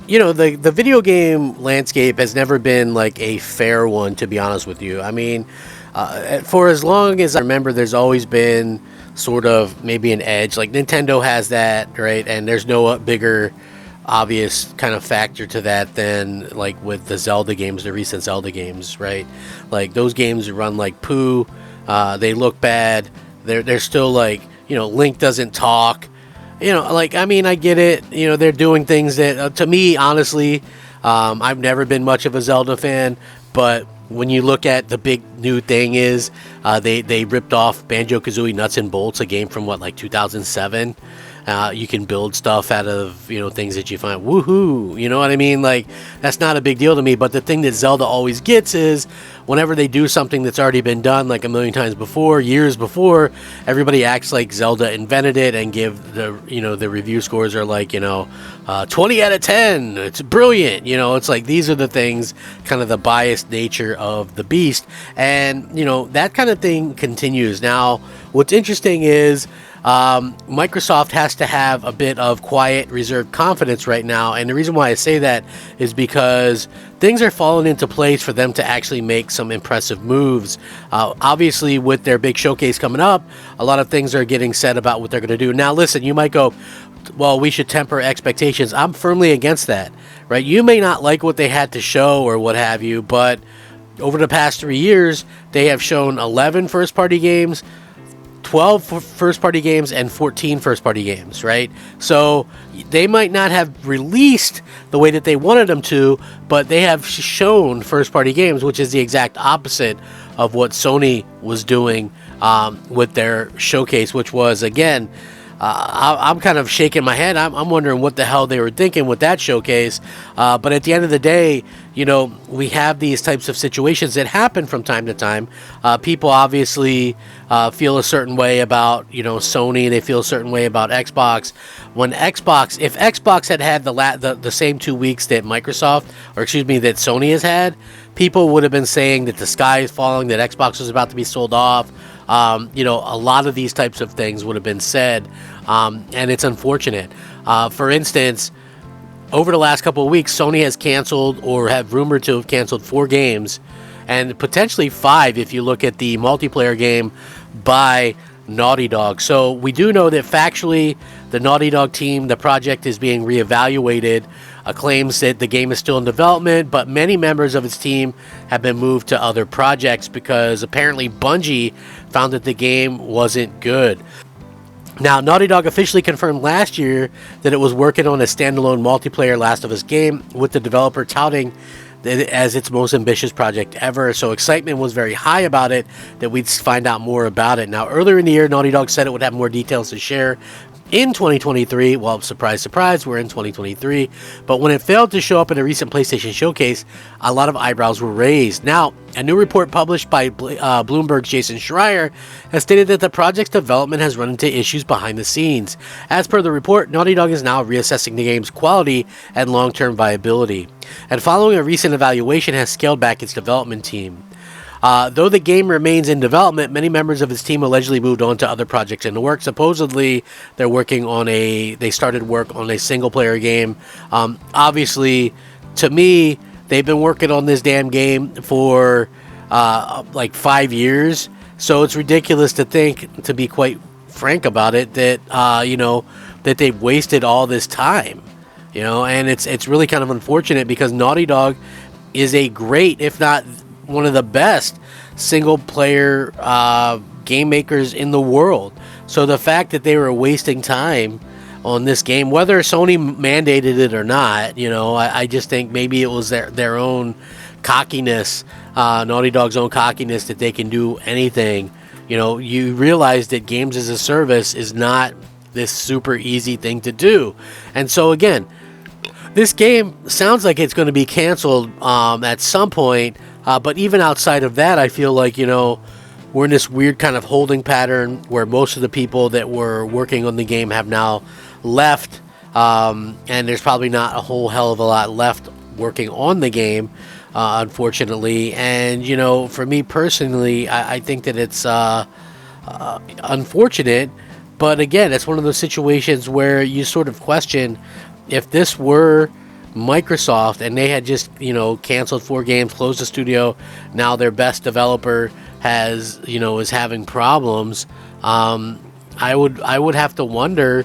the video game landscape has never been like a fair one, to be honest with you. I mean, for as long as I remember, there's always been sort of maybe an edge. Like Nintendo has that, right? And there's no bigger obvious kind of factor to that than like with the Zelda games, the recent Zelda games, right? Like those games run like poo. They look bad. They're still like, Link doesn't talk. Like, I mean, I get it. They're doing things that, to me, honestly, I've never been much of a Zelda fan. But when you look at the big new thing is, they ripped off Banjo-Kazooie Nuts and Bolts, a game from, like 2007. You can build stuff out of, things that you find. Woohoo! You know what I mean? Like, that's not a big deal to me. But the thing that Zelda always gets is whenever they do something that's already been done like a million times before, years before, everybody acts like Zelda invented it and give the review scores are like, 20 out of 10. It's brilliant. It's like these are the things, kind of the biased nature of the beast. And, that kind of thing continues. Now, what's interesting is, Microsoft has to have a bit of quiet, reserved confidence right now. And the reason why I say that is because things are falling into place for them to actually make some impressive moves. Obviously, with their big showcase coming up, a lot of things are getting said about what they're going to do. Now, listen, you might go, well, we should temper expectations. I'm firmly against that, right? You may not like what they had to show or what have you, but over the past 3 years, they have shown 11 first-party games, 12 first-party games, and 14 first-party games, right? So they might not have released the way that they wanted them to, but they have shown first-party games, which is the exact opposite of what Sony was doing with their showcase, which was, again, I'm kind of shaking my head. I'm wondering what the hell they were thinking with that showcase. But at the end of the day, we have these types of situations that happen from time to time. People obviously feel a certain way about, Sony. They feel a certain way about Xbox. If Xbox had the same 2 weeks that Microsoft, or excuse me, that Sony has had, people would have been saying that the sky is falling, that Xbox was about to be sold off. A lot of these types of things would have been said, and it's unfortunate. For instance, over the last couple of weeks, Sony has canceled or have rumored to have canceled 4 games, and potentially 5 if you look at the multiplayer game by Naughty Dog. So we do know that factually, the Naughty Dog team, the project is being reevaluated. Claims that the game is still in development, but many members of its team have been moved to other projects because apparently Bungie found that the game wasn't good. Now, Naughty Dog officially confirmed last year that it was working on a standalone multiplayer Last of Us game, with the developer touting it as its most ambitious project ever. So excitement was very high about it, that we'd find out more about it. Now, earlier in the year, Naughty Dog said it would have more details to share in 2023. Well, surprise, surprise, we're in 2023. But when it failed to show up in a recent PlayStation showcase, a lot of eyebrows were raised. Now, a new report published by Bloomberg's Jason Schreier has stated that the project's development has run into issues behind the scenes. As per the report, Naughty Dog is now reassessing the game's quality and long-term viability, and following a recent evaluation has scaled back its development team. Though the game remains in development, many members of its team allegedly moved on to other projects in the works. Supposedly, they started work on a single-player game. Obviously, to me, they've been working on this damn game for like 5 years. So it's ridiculous to think, to be quite frank about it, that that they've wasted all this time. And it's really kind of unfortunate because Naughty Dog is a great, if not one of the best single player game makers in the world. So the fact that they were wasting time on this game, whether Sony mandated it or not, I just think maybe it was their own cockiness, Naughty Dog's own cockiness, that they can do anything. You realize that games as a service is not this super easy thing to do. And so again, this game sounds like it's going to be canceled at some point. But even outside of that, I feel like, we're in this weird kind of holding pattern where most of the people that were working on the game have now left. And there's probably not a whole hell of a lot left working on the game, unfortunately. And, for me personally, I think that it's unfortunate. But again, it's one of those situations where you sort of question if this were Microsoft, and they had just, canceled 4 games, closed the studio. Now their best developer is having problems. I would have to wonder,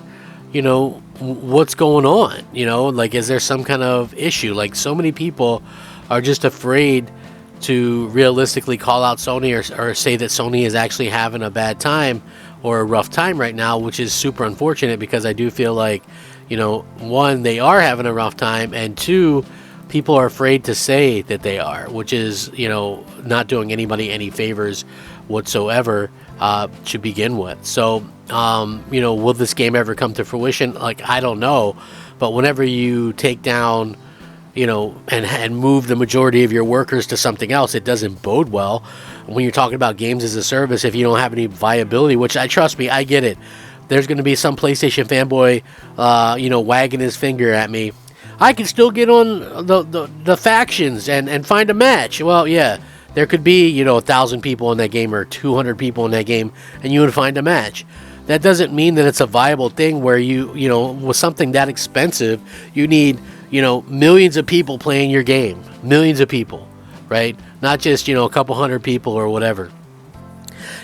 what's going on. Like, is there some kind of issue? Like, so many people are just afraid to realistically call out Sony, or say that Sony is actually having a bad time or a rough time right now, which is super unfortunate, because I do feel like, one, they are having a rough time, and two, people are afraid to say that they are, which is, not doing anybody any favors whatsoever to begin with. So, will this game ever come to fruition? Like, I don't know, but whenever you take down, and move the majority of your workers to something else, it doesn't bode well. When you're talking about games as a service, if you don't have any viability, which trust me, I get it. There's going to be some PlayStation fanboy, wagging his finger at me. I can still get on the factions and find a match. Well, yeah, there could be, 1,000 people in that game, or 200 people in that game, and you would find a match. That doesn't mean that it's a viable thing where with something that expensive, you need, millions of people playing your game. Millions of people, right? Not just, a couple hundred people or whatever.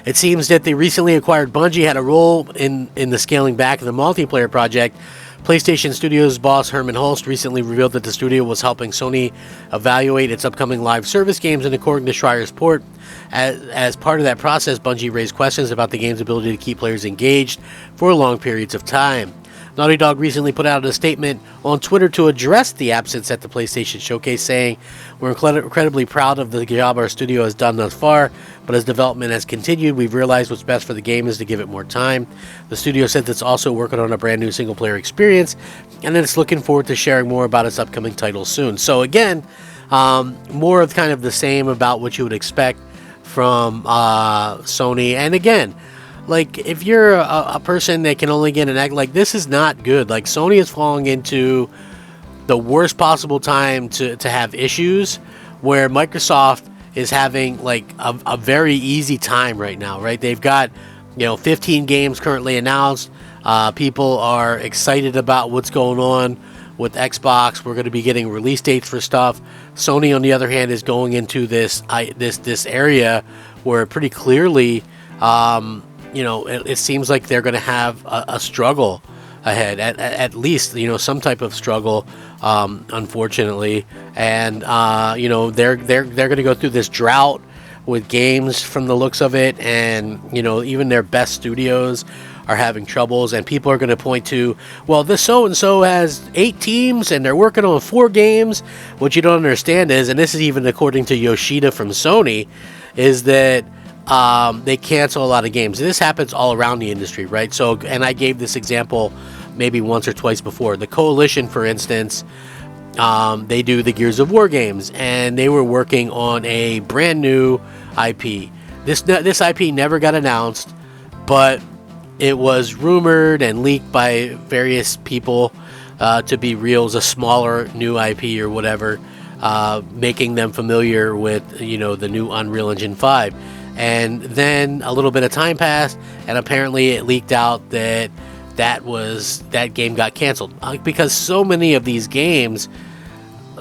It seems that the recently acquired Bungie had a role in the scaling back of the multiplayer project. PlayStation Studios boss Herman Hulst recently revealed that the studio was helping Sony evaluate its upcoming live service games, and according to Schreier's report, as part of that process, Bungie raised questions about the game's ability to keep players engaged for long periods of time. Naughty Dog recently put out a statement on Twitter to address the absence at the PlayStation Showcase, saying, "We're incredibly proud of the job our studio has done thus far, but as development has continued, we've realized what's best for the game is to give it more time." The studio said it's also working on a brand new single-player experience, and that it's looking forward to sharing more about its upcoming titles soon. So again, more of kind of the same about what you would expect from Sony. And again, like, if you're a person that can only get an egg, like, this is not good. Like, Sony is falling into the worst possible time to have issues, where Microsoft is having, like, a very easy time right now, right? They've got, 15 games currently announced. People are excited about what's going on with Xbox. We're going to be getting release dates for stuff. Sony, on the other hand, is going into this area where pretty clearly, it seems like they're going to have a struggle ahead, at least, some type of struggle, unfortunately. And, they're going to go through this drought with games from the looks of it. And, even their best studios are having troubles, and people are going to point to, well, this so-and-so has 8 teams and they're working on 4 games. What you don't understand is, and this is even according to Yoshida from Sony, is that they cancel a lot of games. This happens all around the industry, right? So, and I gave this example maybe once or twice before. The Coalition, for instance, they do the Gears of War games, and they were working on a brand new IP. This IP never got announced, but it was rumored and leaked by various people to be real as a smaller new IP or whatever, making them familiar with, the new Unreal Engine 5. And then a little bit of time passed, and apparently it leaked out that game got canceled, because so many of these games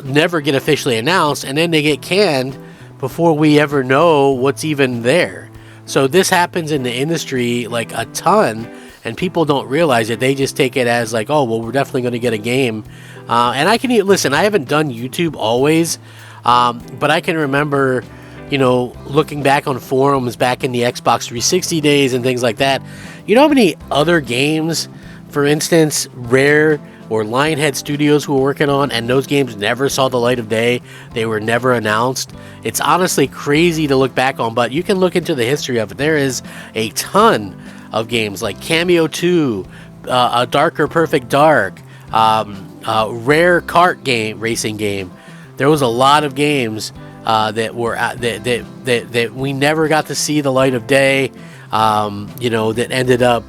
never get officially announced, and then they get canned before we ever know what's even there. So this happens in the industry like a ton, and people don't realize it. They just take it as like, oh, well, we're definitely going to get a game. And I can listen, I haven't done YouTube always, but I can remember, looking back on forums back in the Xbox 360 days and things like that. You know how many other games, for instance, Rare or Lionhead Studios who were working on, and those games never saw the light of day? They were never announced. It's honestly crazy to look back on, but you can look into the history of it. There is a ton of games like Cameo 2, A Darker Perfect Dark, Rare kart game, racing game. There was a lot of games that were that we never got to see the light of day, that ended up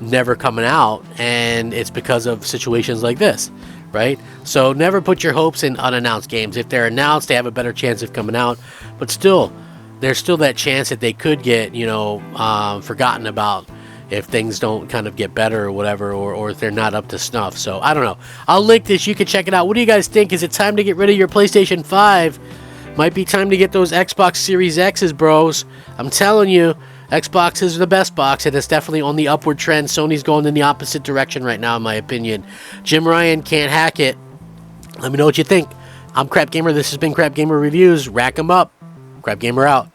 never coming out, and it's because of situations like this, right? So never put your hopes in unannounced games. If they're announced, they have a better chance of coming out, but still, there's still that chance that they could get, forgotten about if things don't kind of get better or whatever, or if they're not up to snuff. So I don't know. I'll link this. You can check it out. What do you guys think? Is it time to get rid of your PlayStation 5? Might be time to get those Xbox Series X's, bros. I'm telling you, Xbox is the best box, and it's definitely on the upward trend. Sony's going in the opposite direction right now, in my opinion. Jim Ryan can't hack it. Let me know what you think. I'm Crap Gamer. This has been Crap Gamer Reviews. Rack 'em up. Crap Gamer out.